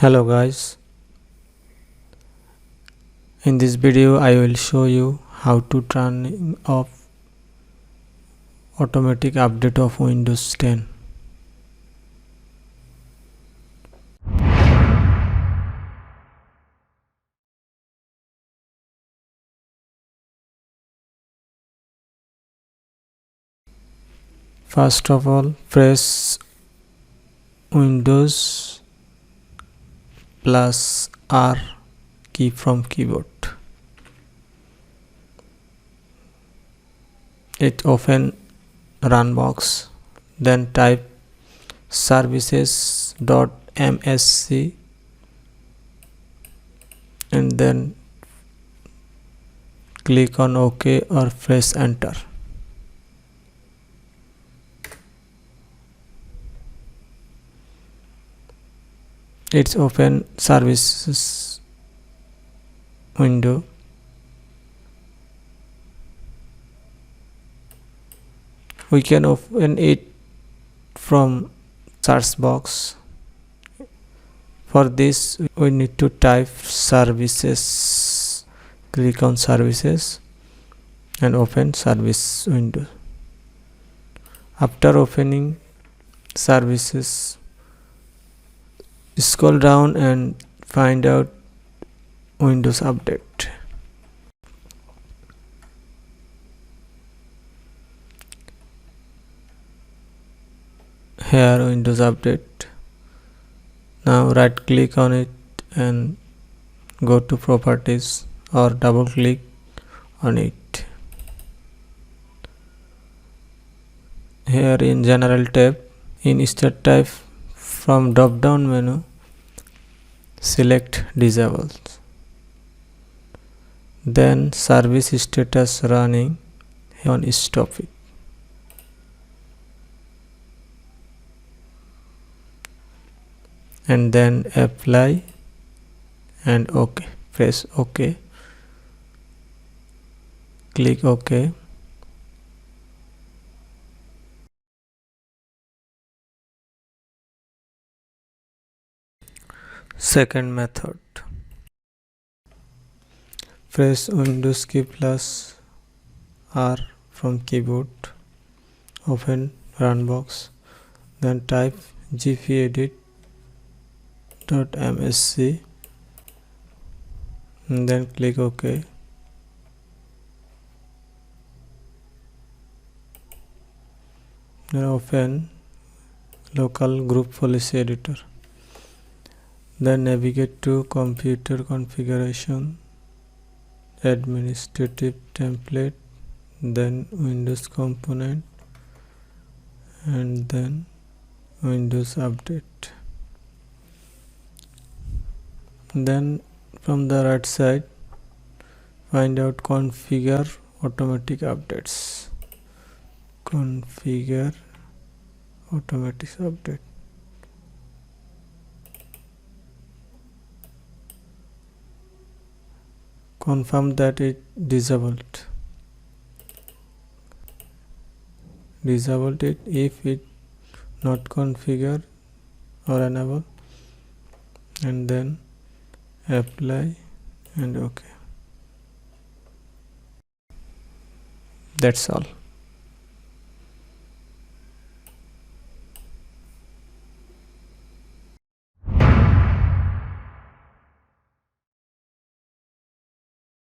Hello guys, in this video I will show you how to turn off automatic update of Windows 10. First of all, press Windows plus R key from keyboard. It open run box, then type services.msc and then click on OK or press enter. It's open services window. We can open it from search box. For this we need to type services, click on services and open service window. After opening services, scroll down and find out Windows Update. Here Windows Update. Now right click on it and go to properties or double click on it. Here in general tab, in start type, from drop down menu select disable, then service status running on stop it. And then apply and OK. Press OK. Click OK. Second method. Press Windows key plus R from keyboard. Open run box. Then type gpedit.msc and then click OK. Then open local group policy editor. Then navigate to computer configuration, administrative template, then Windows component and then Windows Update. Then from the right side find out configure automatic updates. Configure automatic update. Confirm that it disabled. Disabled it if it not configured or enable, and then apply and OK. That's all.